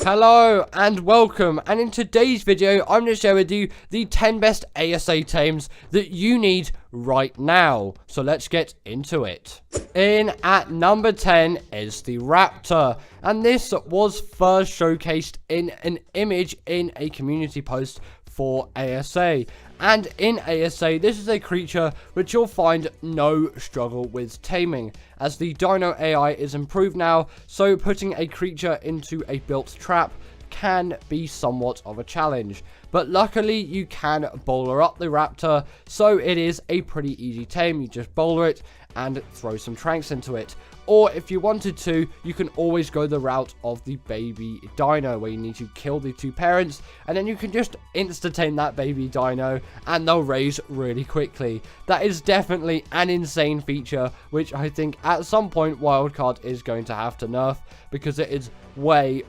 Hello and welcome, and in today's video I'm going to share with you the 10 best ASA tames that you need right now. So let's get into it. In at number 10 is the Raptor, and this was first showcased in an image in a community post for ASA. And in ASA, this is a creature which you'll find no struggle with taming, as the Dino AI is improved now, so putting a creature into a built trap can be somewhat of a challenge. But luckily, you can bowler up the Raptor, so it is a pretty easy tame. You just bowler it and throw some tranks into it. Or if you wanted to, you can always go the route of the baby dino, where you need to kill the two parents, and then you can just insta-tame that baby dino, and they'll raise really quickly. That is definitely an insane feature, which I think at some point Wildcard is going to have to nerf, because it is way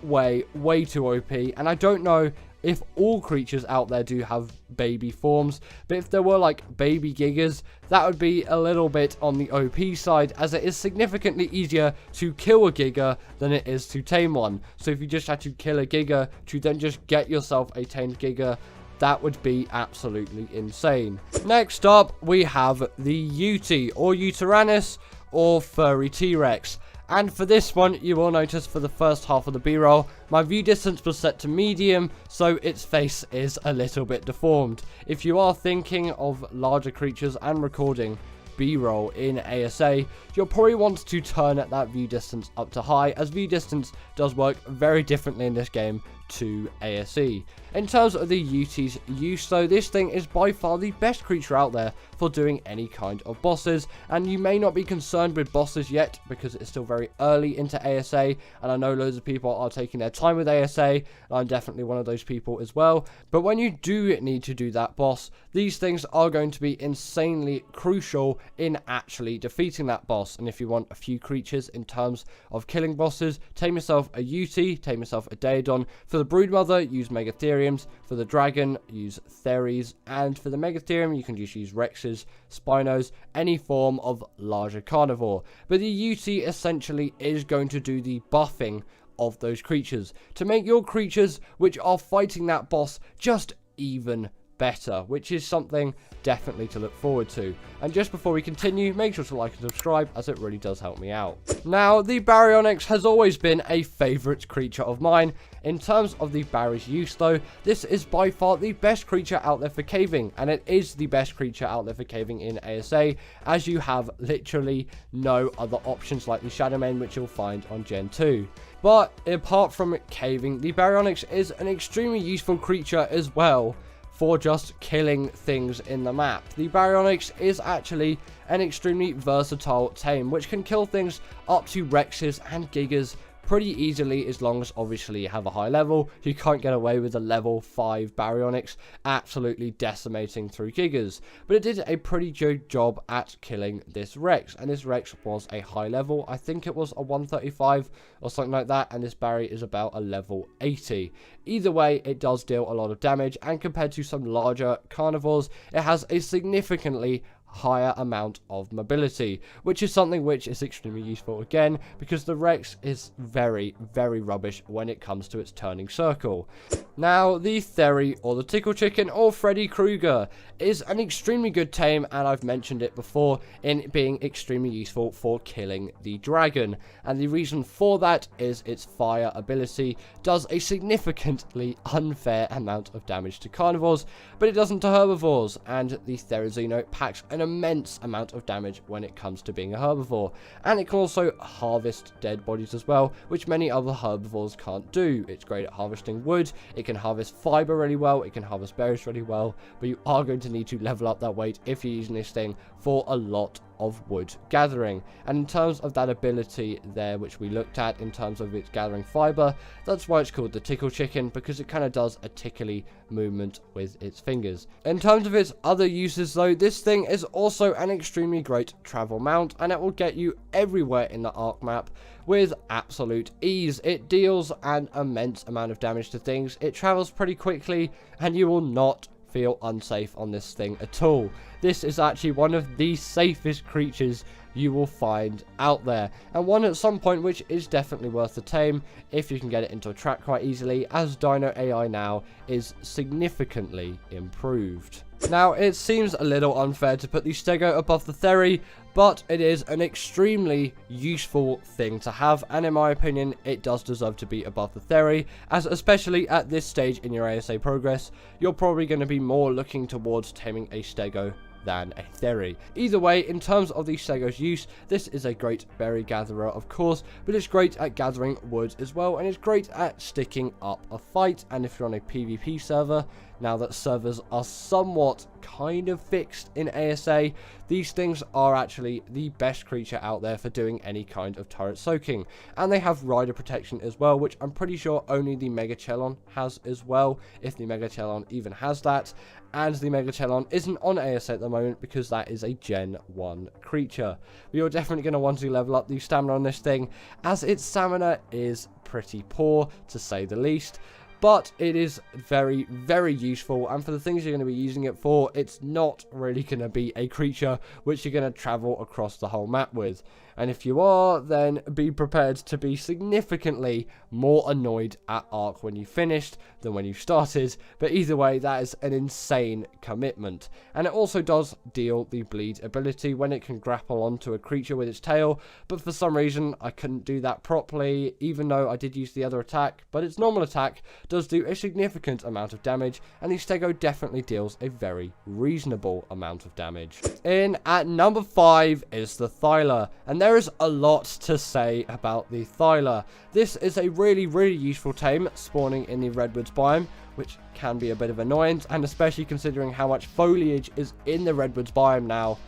too OP, and I don't know if all creatures out there do have baby forms, but if there were like baby Gigas, that would be a little bit on the OP side, as it is significantly easier to kill a Giga than it is to tame one. So if you just had to kill a Giga to then just get yourself a tamed Giga, that would be absolutely insane. Next up, we have the Uti, or Uteranus, or furry T-Rex. And for this one, you will notice for the first half of the B-roll, my view distance was set to medium, so its face is a little bit deformed. If you are thinking of larger creatures and recording B-roll in ASA, you'll probably want to turn that view distance up to high, as view distance does work very differently in this game to ASE. In terms of the UT's use though, this thing is by far the best creature out there for doing any kind of bosses, and you may not be concerned with bosses yet because it's still very early into ASA, and I know loads of people are taking their time with ASA, and I'm definitely one of those people as well. But when you do need to do that boss, these things are going to be insanely crucial in actually defeating that boss. And if you want a few creatures in terms of killing bosses, tame yourself a UT, tame yourself a Daedon. For the Broodmother, use Megatheriums. For the Dragon, use Theres. And for the Megatherium, you can just use Rexes, Spinos, any form of larger carnivore. But the UT essentially is going to do the buffing of those creatures to make your creatures which are fighting that boss just even better, which is something definitely to look forward to. And just before we continue, make sure to like and subscribe, as it really does help me out. Now, the Baryonyx has always been a favourite creature of mine. In terms of the Barry's use though, this is by far the best creature out there for caving, and it is the best creature out there for caving in ASA, as you have literally no other options like the Shadowmane, which you'll find on Gen 2. But apart from caving, the Baryonyx is an extremely useful creature as well for just killing things in the map. The Baryonyx is actually an extremely versatile tame, which can kill things up to Rexes and Gigas pretty easily, as long as obviously you have a high level. You can't get away with a level 5 Baryonyx absolutely decimating through Gigas, but it did a pretty good job at killing this Rex, and this Rex was a high level. I think it was a 135 or something like that, and this Barry is about a level 80. Either way, it does deal a lot of damage, and compared to some larger carnivores, it has a significantly higher amount of mobility, which is something which is extremely useful again, because the Rex is very rubbish when it comes to its turning circle. Now, the Thleri, or the Tickle Chicken, or Freddy Krueger, is an extremely good tame, and I've mentioned it before in being extremely useful for killing the dragon. And the reason for that is its fire ability does a significantly unfair amount of damage to carnivores, but it doesn't to herbivores, and the Therizino packs an immense amount of damage when it comes to being a herbivore. And it can also harvest dead bodies as well, which many other herbivores can't do. It's great at harvesting wood, it can harvest fiber really well, it can harvest berries really well, but you are going to need to level up that weight if you're using this thing for a lot of wood gathering. And in terms of that ability there, which we looked at in terms of its gathering fiber, that's why it's called the Tickle Chicken, because it kind of does a tickly movement with its fingers. In terms of its other uses though, this thing is also an extremely great travel mount, and it will get you everywhere in the Ark map with absolute ease. It deals an immense amount of damage to things, it travels pretty quickly, and you will not feel unsafe on this thing at all. This is actually one of the safest creatures you will find out there, and one at some point which is definitely worth the tame if you can get it into a track quite easily, as Dino AI now is significantly improved. Now, it seems a little unfair to put the Stego above the Thler, but it is an extremely useful thing to have, and in my opinion, it does deserve to be above the Thler, as especially at this stage in your ASA progress, you're probably going to be more looking towards taming a Stego than a Thler. Either way, in terms of the Stego's use, this is a great berry gatherer, of course, but it's great at gathering wood as well, and it's great at sticking up a fight. And if you're on a PvP server, now that servers are somewhat kind of fixed in ASA, these things are actually the best creature out there for doing any kind of turret soaking. And they have rider protection as well, which I'm pretty sure only the Mega Chelon has as well, if the Mega Chelon even has that. And the Mega Chelon isn't on ASA at the moment because that is a Gen 1 creature. But you're definitely going to want to level up the stamina on this thing, as its stamina is pretty poor, to say the least. But it is very, very useful, and for the things you're going to be using it for, it's not really going to be a creature which you're going to travel across the whole map with. And if you are, then be prepared to be significantly more annoyed at Arc when you finished than when you started. But either way, that is an insane commitment. And it also does deal the bleed ability when it can grapple onto a creature with its tail. But for some reason, I couldn't do that properly, even though I did use the other attack. But its normal attack does do a significant amount of damage, and the Stego definitely deals a very reasonable amount of damage. In at number 5 is the Thler, and there is a lot to say about the Thler. This is a really, really useful tame spawning in the Redwoods biome, which can be a bit of annoyance, and especially considering how much foliage is in the Redwoods biome now.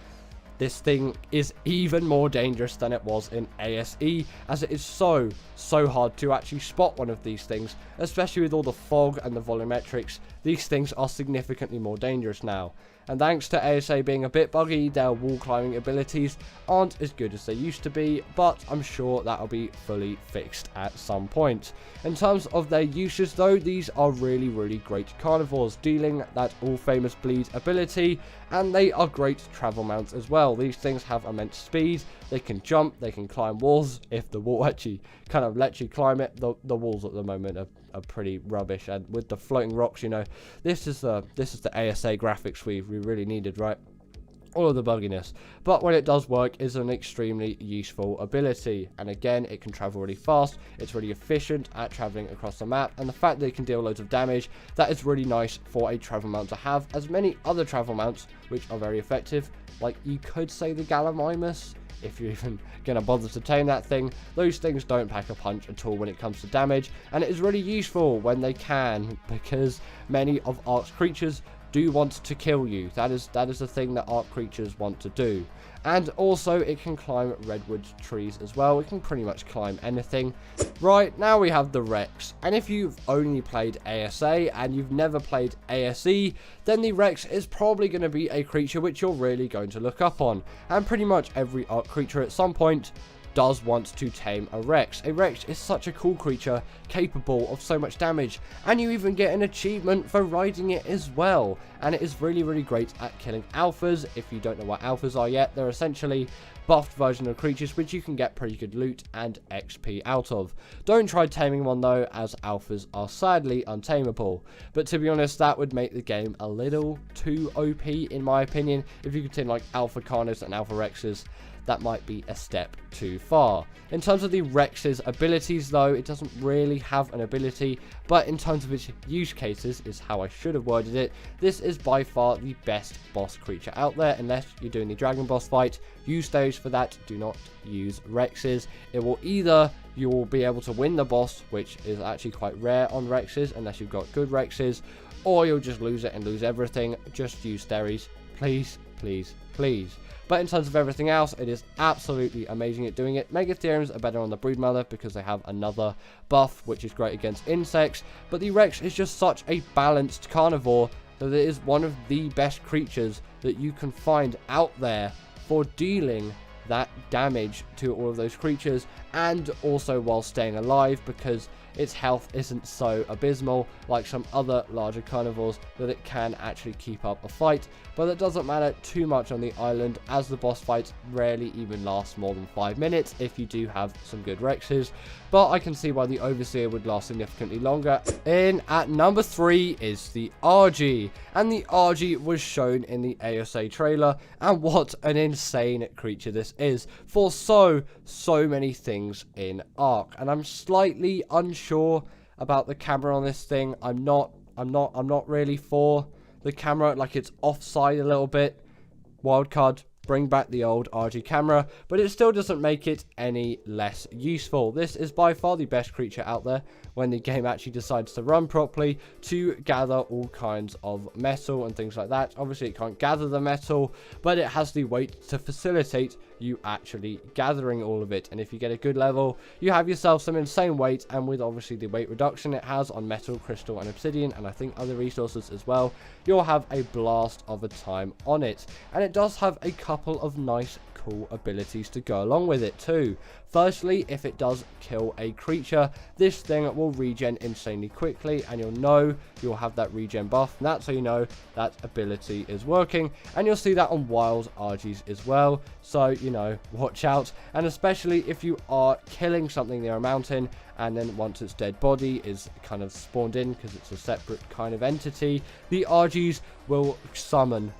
This thing is even more dangerous than it was in ASE, as it is so hard to actually spot one of these things, especially with all the fog and the volumetrics. These things are significantly more dangerous now. And thanks to ASA being a bit buggy, their wall climbing abilities aren't as good as they used to be, but I'm sure that'll be fully fixed at some point. In terms of their uses though, these are really, really great carnivores, dealing that all famous bleed ability, and they are great travel mounts as well. These things have immense speed, they can jump, they can climb walls, if the wall actually kind of lets you climb it. The walls at the moment are pretty rubbish, and with the floating rocks, you know, this is the ASA graphics we really needed, right? All of the bugginess, but when it does work, is an extremely useful ability. And again, it can travel really fast, it's really efficient at traveling across the map, and the fact that it can deal loads of damage, that is really nice for a travel mount to have, as many other travel mounts which are very effective, like you could say the Gallimimus, if you're even gonna bother to tame that thing. Those things don't pack a punch at all when it comes to damage, and it is really useful when they can, because many of Arc's creatures do want to kill you. That is the thing that Arc creatures want to do. And also, it can climb redwood trees as well. It can pretty much climb anything. Right, now we have the Rex. And if you've only played ASA and you've never played ASE, then the Rex is probably going to be a creature which you're really going to look up on. And pretty much every Arc creature at some point does want to tame a Rex. A Rex is such a cool creature, capable of so much damage, and you even get an achievement for riding it as well. And it is really, really great at killing alphas. If you don't know what alphas are yet, they're essentially buffed version of creatures which you can get pretty good loot and XP out of. Don't try taming one though, as alphas are sadly untamable. But to be honest, that would make the game a little too OP in my opinion. If you could tame like Alpha Carnos and Alpha Rexes, that might be a step too far. In terms of the Rex's abilities though, it doesn't really have an ability, but in terms of its use cases, is how I should have worded it, this is by far the best boss creature out there. Unless you're doing the dragon boss fight, use those for that, do not use Rexes. It will either, you will be able to win the boss, which is actually quite rare on Rexes unless you've got good Rexes, or you'll just lose it and lose everything. Just use Theres, please, please, please. But in terms of everything else, it is absolutely amazing at doing it. Megatheriums are better on the Broodmother because they have another buff, which is great against insects. But the Rex is just such a balanced carnivore that it is one of the best creatures that you can find out there for dealing that damage to all of those creatures, and also while staying alive, because its health isn't so abysmal like some other larger carnivores that it can actually keep up a fight, but it doesn't matter too much on the island, as the boss fights rarely even last more than 5 minutes if you do have some good Rexes, but I can see why the Overseer would last significantly longer. In at number 3 is the RG, and the RG was shown in the ASA trailer, and what an insane creature this is for so many things in Ark. And I'm slightly unsure about the camera on this thing. I'm not really for the camera, like it's offside a little bit. Wildcard, bring back the old RG camera, but it still doesn't make it any less useful. This is by far the best creature out there when the game actually decides to run properly, to gather all kinds of metal and things like that. Obviously, it can't gather the metal, but it has the weight to facilitate you actually gathering all of it. And if you get a good level, you have yourself some insane weight, and with obviously the weight reduction it has on metal, crystal and obsidian, and I think other resources as well, you'll have a blast of a time on it. And it does have a couple of nice cool abilities to go along with it too. Firstly, if it does kill a creature, this thing will regen insanely quickly, and you'll have that regen buff, and that's how you know that ability is working. And you'll see that on wild RGs as well, so watch out. And especially if you are killing something near a mountain, and then once its dead body is kind of spawned in, because it's a separate kind of entity, the RGs will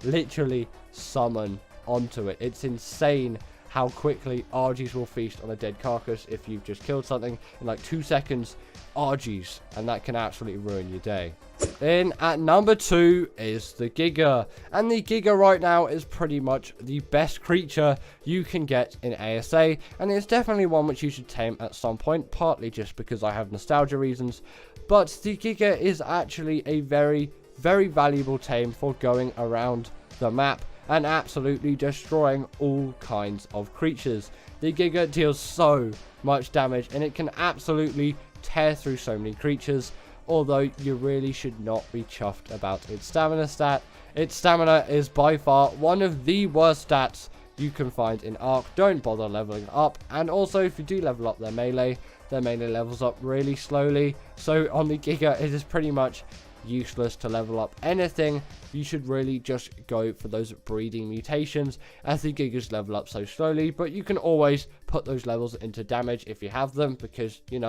literally summon onto it. It's insane how quickly RGs will feast on a dead carcass if you've just killed something in like 2 seconds. RGs, and that can absolutely ruin your day. In at number 2 is the Giga, and the Giga right now is pretty much the best creature you can get in ASA, and it's definitely one which you should tame at some point, partly just because I have nostalgia reasons, but the Giga is actually a very valuable tame for going around the map and absolutely destroying all kinds of creatures. The Giga deals so much damage, and it can absolutely tear through so many creatures, although you really should not be chuffed about its stamina stat. Its stamina is by far one of the worst stats you can find in Ark. Don't bother leveling up, and also if you do level up their melee levels up really slowly, so on the Giga it is pretty much useless to level up anything. You should really just go for those breeding mutations, as the Gigas level up so slowly, but you can always put those levels into damage if you have them, because you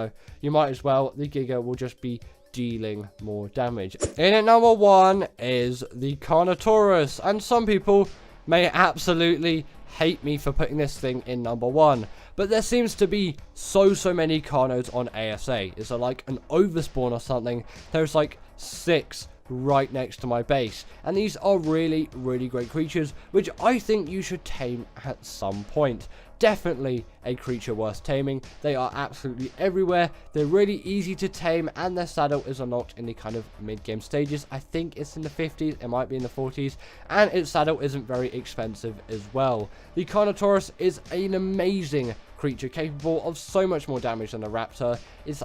might as well. The Giga will just be dealing more damage. In at number 1 is the Carnotaurus, and some people may absolutely hate me for putting this thing in number 1, but there seems to be so many Carnos on ASA. Is there like an overspawn or something? There's like 6 right next to my base, and these are really great creatures which I think you should tame at some point. Definitely a creature worth taming. They are absolutely everywhere. They're really easy to tame, and their saddle is unlocked in the kind of mid-game stages. I think it's in the 50s, it might be in the 40s, and its saddle isn't very expensive as well. The Carnotaurus is an amazing creature, capable of so much more damage than a Raptor.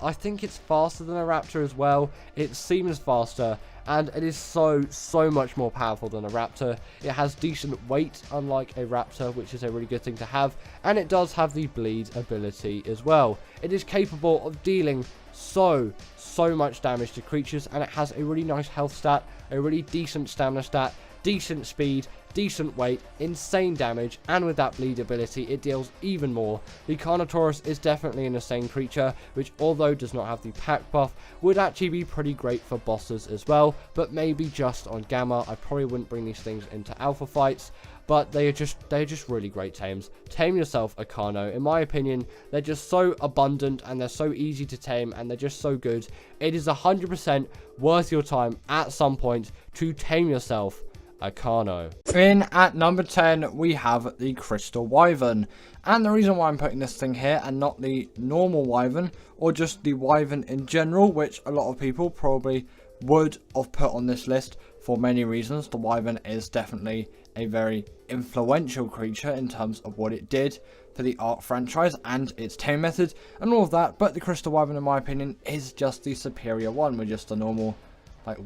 I think it's faster than a Raptor as well. It seems faster, and it is so much more powerful than a Raptor. It has decent weight, unlike a Raptor, which is a really good thing to have, and it does have the bleed ability as well. It is capable of dealing so much damage to creatures, and it has a really nice health stat, a really decent stamina stat, decent speed, decent weight, insane damage, and with that bleed ability it deals even more. The Carnotaurus is definitely an insane creature, which although does not have the pack buff, would actually be pretty great for bosses as well, but maybe just on Gamma. I probably wouldn't bring these things into alpha fights, but they're just really great tames. Tame yourself a Carno. In my opinion, they're just so abundant, and they're so easy to tame, and they're just so good. It is 100% worth your time at some point to tame yourself a Carno. In at number 10, we have the Crystal Wyvern. And the reason why I'm putting this thing here and not the normal Wyvern, or just the Wyvern in general, which a lot of people probably would have put on this list for many reasons. The Wyvern is definitely a very influential creature in terms of what it did for the Ark franchise and its tame method and all of that, but the Crystal Wyvern, in my opinion, is just the superior one. With just the normal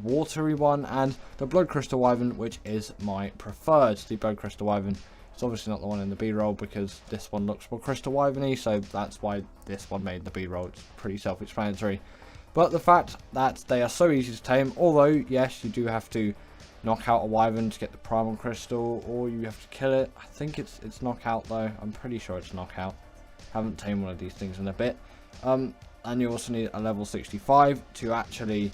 watery one, and the Blood Crystal Wyvern, which is my preferred. The Blood Crystal Wyvern is obviously not the one in the B-roll, because this one looks more Crystal Wyvern-y, so that's why this one made the B-roll. It's pretty self-explanatory. But the fact that they are so easy to tame, although yes, you do have to knock out a Wyvern to get the primal crystal, or you have to kill it. I think it's knockout though. I'm pretty sure it's knockout. Haven't tamed one of these things in a bit. And you also need a level 65 to actually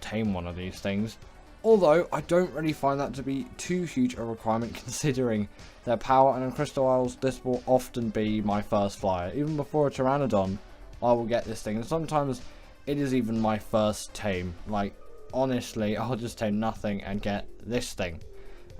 tame one of these things. Although I don't really find that to be too huge a requirement considering their power, and in Crystal Isles this will often be my first flyer. Even before a Pteranodon, I will get this thing, and sometimes it is even my first tame. Like, honestly, I'll just tame nothing and get this thing,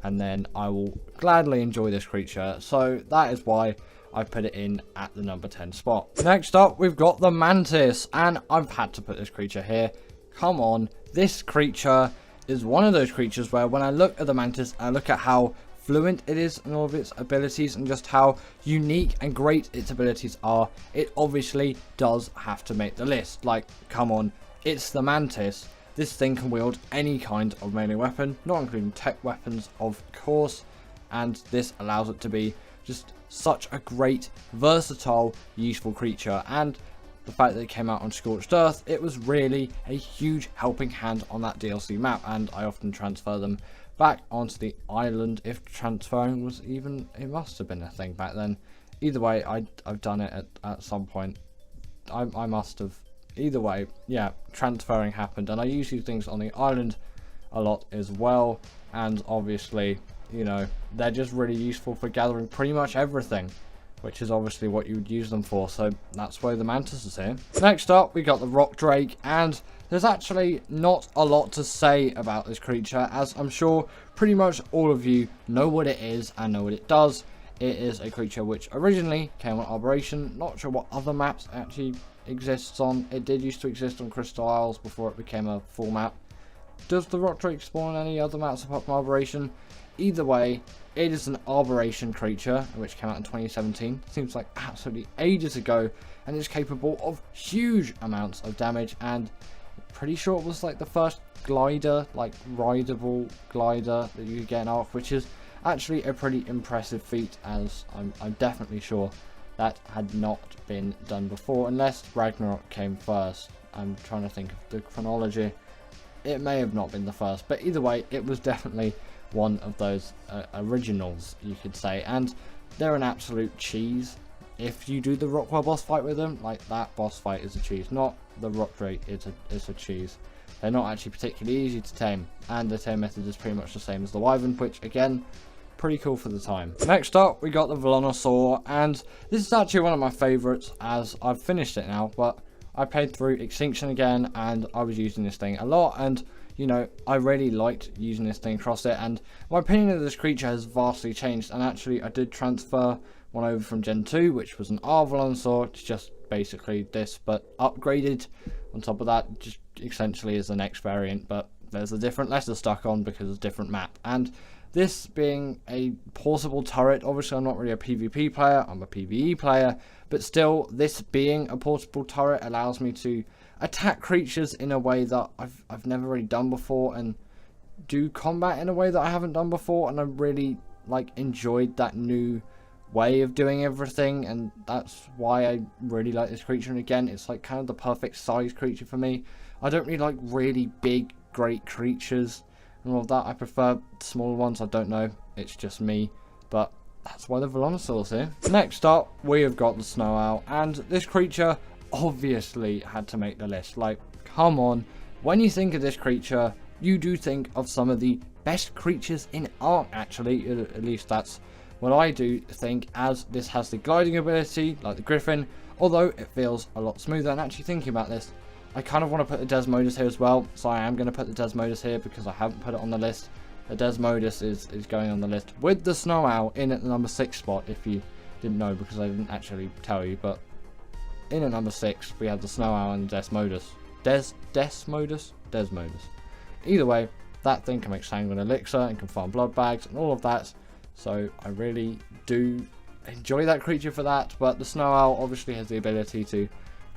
and then I will gladly enjoy this creature. So that is why I put it in at the number 10 spot. Next up, we've got the Mantis, and I've had to put this creature here. Come on, this creature is one of those creatures where when I look at the Mantis, I look at how fluent it is in all of its abilities and just how unique and great its abilities are, it obviously does have to make the list. Like, come on, it's the Mantis. This thing can wield any kind of melee weapon, not including tech weapons, of course, and this allows it to be just such a great, versatile, useful creature. And the fact that it came out on Scorched Earth, it was really a huge helping hand on that DLC map, and I often transfer them back onto the island if transferring was even, it must have been a thing back then. Either way, I've done it at some point. I must have. Either way, yeah, transferring happened, and I use these things on the island a lot as well, and obviously, you know, they're just really useful for gathering pretty much everything, which is obviously what you would use them for, so that's why the Mantis is here. Next up, we got the Rock Drake, and there's actually not a lot to say about this creature, as I'm sure pretty much all of you know what it is and know what it does. It is a creature which originally came on Arboration, not sure what other maps it actually exists on. It did used to exist on Crystal Isles before it became a full map. Does the Rock Drake spawn on any other maps apart from Arboration? Either way, it is an Arboration creature, which came out in 2017. Seems like absolutely ages ago, and it's capable of huge amounts of damage, and pretty sure it was like the first glider, like rideable glider that you could get in Ark, which is actually a pretty impressive feat, as I'm definitely sure that had not been done before, unless Ragnarok came first. I'm trying to think of the chronology. It may have not been the first, but either way, it was definitely one of those originals, you could say, and they're an absolute cheese. If you do the Rockwell boss fight with them, like, that boss fight is a cheese, not the Rock Drake, it's a cheese. They're not actually particularly easy to tame, and the tame method is pretty much the same as the Wyvern, which again, pretty cool for the time. Next up, we got the Velonosaur, and this is actually one of my favourites, as I've finished it now, but I played through Extinction again, and I was using this thing a lot, and you know, I really liked using this thing across it, and my opinion of this creature has vastly changed, and actually I did transfer one over from Gen 2, which was an R-Velonosaur, to just basically this, but upgraded. On top of that, just essentially is the next variant, but there's a different letter stuck on because it's a different map. And this being a portable turret, obviously I'm not really a PvP player, I'm a PvE player, but still, this being a portable turret allows me to attack creatures in a way that I've never really done before, and do combat in a way that I haven't done before, and I really like enjoyed that new way of doing everything, and that's why I really like this creature. And again, it's like kind of the perfect size creature for me. I don't really like really big great creatures and all of that. I prefer smaller ones. I don't know, it's just me, but that's why the Velonosaur's here. Next up, we have got the Snowowl, and this creature obviously had to make the list. Like, come on, when you think of this creature, you do think of some of the best creatures in Ark, actually. At least that's what I do think, as this has the gliding ability like the Griffin, although it feels a lot smoother. And actually thinking about this, I kind of want to put the Desmodus here as well, so I am going to put the Desmodus here because I haven't put it on the list. The Desmodus is going on the list with the Snowowl in at the number 6 spot, if you didn't know, because I didn't actually tell you. But in at number 6 we have the Snowowl and the Desmodus. Desmodus. Either way, that thing can make Sanguine Elixir and can farm blood bags and all of that, so I really do enjoy that creature for that. But the Snowowl obviously has the ability to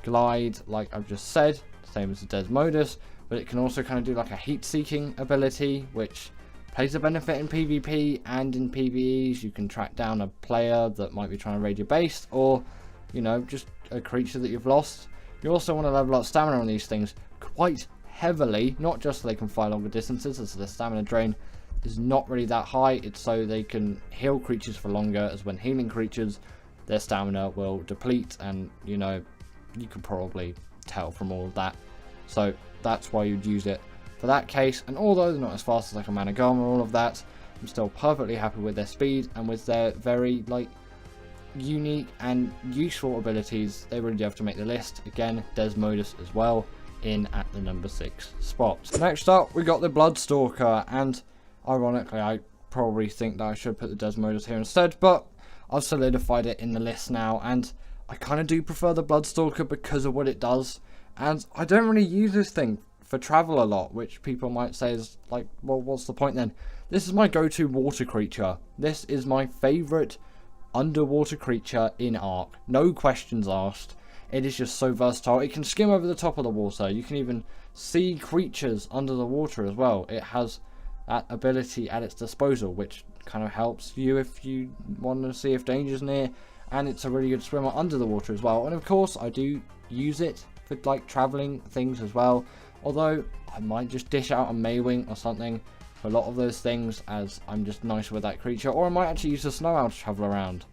glide, like I've just said, same as the Desmodus, but it can also kind of do like a heat-seeking ability, which plays a benefit in PvP and in PvEs. You can track down a player that might be trying to raid your base, or, you know, just a creature that you've lost. You also want to level up stamina on these things quite heavily, not just so they can fly longer distances, as the stamina drain is not really that high. It's so they can heal creatures for longer, as when healing creatures, their stamina will deplete, and you know, you can probably tell from all of that. So that's why you'd use it for that case. And although they're not as fast as like a Managama or all of that, I'm still perfectly happy with their speed and with their very like unique and useful abilities. They really do have to make the list. Again, Desmodus as well, in at the number 6 spot. Next up, we got the Bloodstalker, and ironically, I probably think that I should put the Desmodus here instead, but I've solidified it in the list now, and I kind of do prefer the Bloodstalker because of what it does. And I don't really use this thing for travel a lot, which people might say is like, well, what's the point then? This is my go-to water creature. This is my favourite underwater creature in Ark. No questions asked. It is just so versatile. It can skim over the top of the water. You can even see creatures under the water as well. It has that ability at its disposal, which kind of helps you if you want to see if danger's near. And it's a really good swimmer under the water as well. And of course, I do use it for like traveling things as well. Although I might just dish out a Mwing or something for a lot of those things, as I'm just nicer with that creature. Or I might actually use the Snowowl to travel around.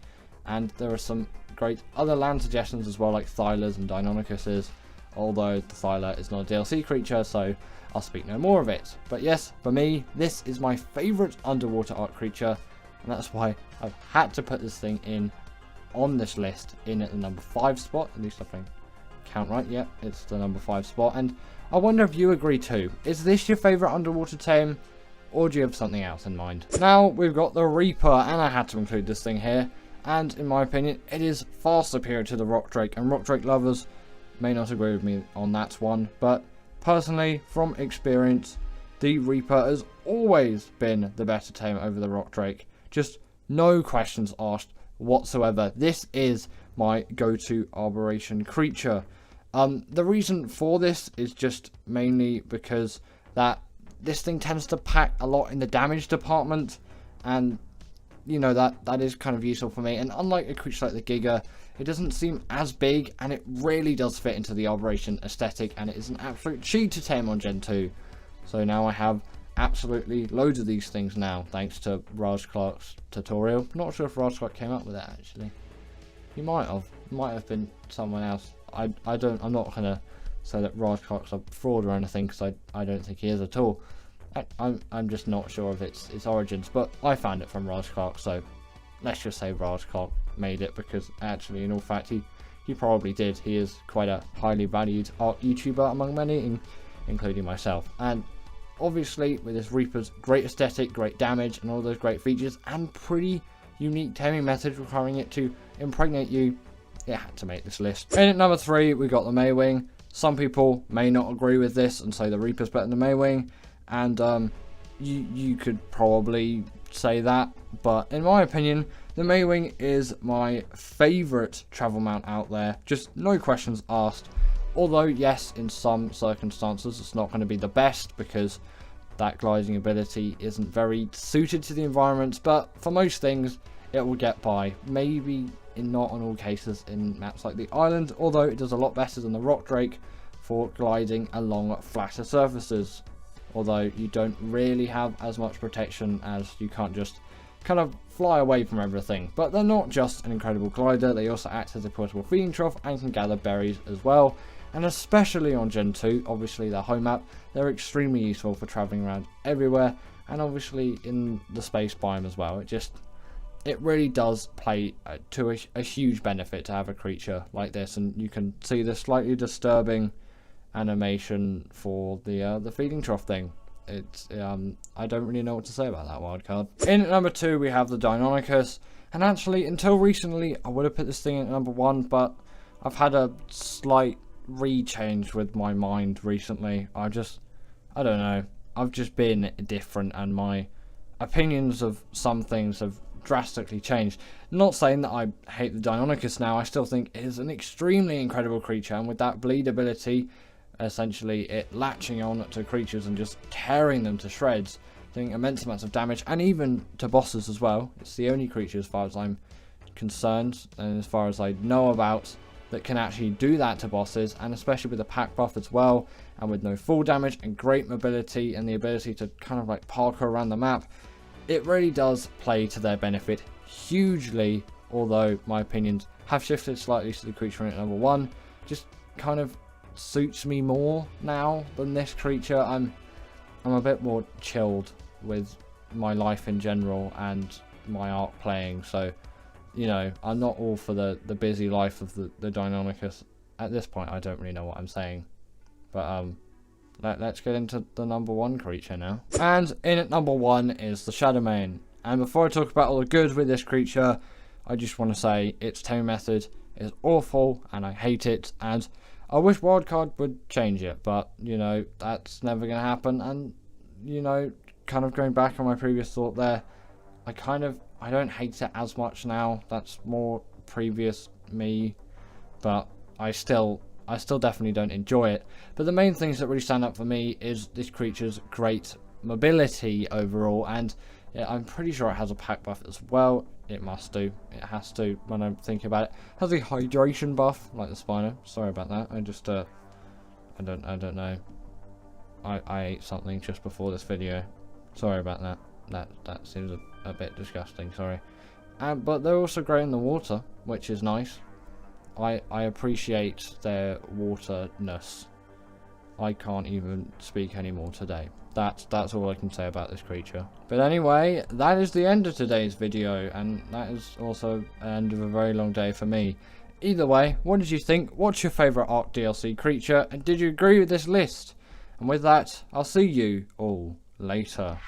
And there are some great other land suggestions as well, like Thlers and Deinonychuses. Although the Thler is not a DLC creature, so I'll speak no more of it. But yes, for me, this is my favourite underwater Ark creature. And that's why I've had to put this thing in on this list, in at the number 5 spot. At least I think count right. Yep, it's the number 5 spot. And I wonder if you agree too. Is this your favourite underwater tame, or do you have something else in mind? Now we've got the Reaper, and I had to include this thing here. And in my opinion, it is far superior to the Rock Drake. And Rock Drake lovers may not agree with me on that one, but personally, from experience, the Reaper has always been the better tame over the Rock Drake. Just no questions asked whatsoever. This is my go-to Arboration creature. The reason for this is just mainly because that this thing tends to pack a lot in the damage department, and you know, that is kind of useful for me. And unlike a creature like the Giga, it doesn't seem as big, and it really does fit into the Arboration aesthetic, and it is an absolute cheat to tame on Gen 2. So now I have absolutely loads of these things now, thanks to Raasclark's tutorial. Not sure if Raasclark came up with that actually. He might have. It might have been someone else. I'm not gonna say that Raasclark's a fraud or anything, because I don't think he is at all. I'm just not sure of its origins, but I found it from Raasclark, so let's just say Raasclark made it, because actually, in all fact, he probably did. He is quite a highly valued art YouTuber among many, including myself. And obviously, with this Reaper's great aesthetic, great damage, and all those great features, and pretty unique taming methods requiring it to impregnate you, it had to make this list. In at number 3, we got the Mwing. Some people may not agree with this and say the Reaper's better than the Mwing, and you could probably say that, but in my opinion, the Mwing is my favourite travel mount out there. Just no questions asked. Although, yes, in some circumstances, it's not going to be the best, because that gliding ability isn't very suited to the environment, but for most things, it will get by. Maybe not on all cases in maps like the island, although it does a lot better than the Rock Drake for gliding along flatter surfaces. Although you don't really have as much protection, as you can't just kind of fly away from everything. But they're not just an incredible glider, they also act as a portable feeding trough and can gather berries as well. And especially on Gen 2, obviously their home map, they're extremely useful for travelling around everywhere, and obviously in the space biome as well. It really does play to a huge benefit to have a creature like this, and you can see the slightly disturbing animation for the feeding trough thing. It's I don't really know what to say about that wildcard. In at number 2, we have the Deinonychus, and actually until recently I would have put this thing at number 1, but I've had a slight rechange with my mind recently. I don't know, I've just been different, and my opinions of some things have drastically changed. Not saying that I hate the Deinonychus now, I still think it is an extremely incredible creature, and with that bleed ability, essentially it latching on to creatures and just tearing them to shreds, doing immense amounts of damage, and even to bosses as well. It's the only creature, as far as I'm concerned, and as far as I know about, that can actually do that to bosses, and especially with the pack buff as well, and with no full damage and great mobility and the ability to kind of like parkour around the map, it really does play to their benefit hugely. Although my opinions have shifted slightly to the creature at number 1, just kind of suits me more now than this creature. I'm a bit more chilled with my life in general and my art playing, so you know, I'm not all for the busy life of the Deinonychus. At this point, I don't really know what I'm saying. But, let's get into the number 1 creature now. And in at number 1 is the Shadowmane. And before I talk about all the good with this creature, I just want to say its tame method is awful, and I hate it, and I wish Wildcard would change it, but, you know, that's never going to happen. And, you know, kind of going back on my previous thought there, I don't hate it as much now. That's more previous me, but I still definitely don't enjoy it. But the main things that really stand up for me is this creature's great mobility overall, and yeah, I'm pretty sure it has a pack buff as well. It must do. It has to, when I'm thinking about it. It has a hydration buff, like the Spino. Sorry about that. I just, I don't know. I ate something just before this video. Sorry about that. That seems a bit disgusting, sorry. But they're also great in the water, which is nice. I appreciate their waterness. I can't even speak anymore today. That's all I can say about this creature. But anyway, that is the end of today's video, and that is also the end of a very long day for me. Either way, what did you think? What's your favourite Arc DLC creature? And did you agree with this list? And with that, I'll see you all later.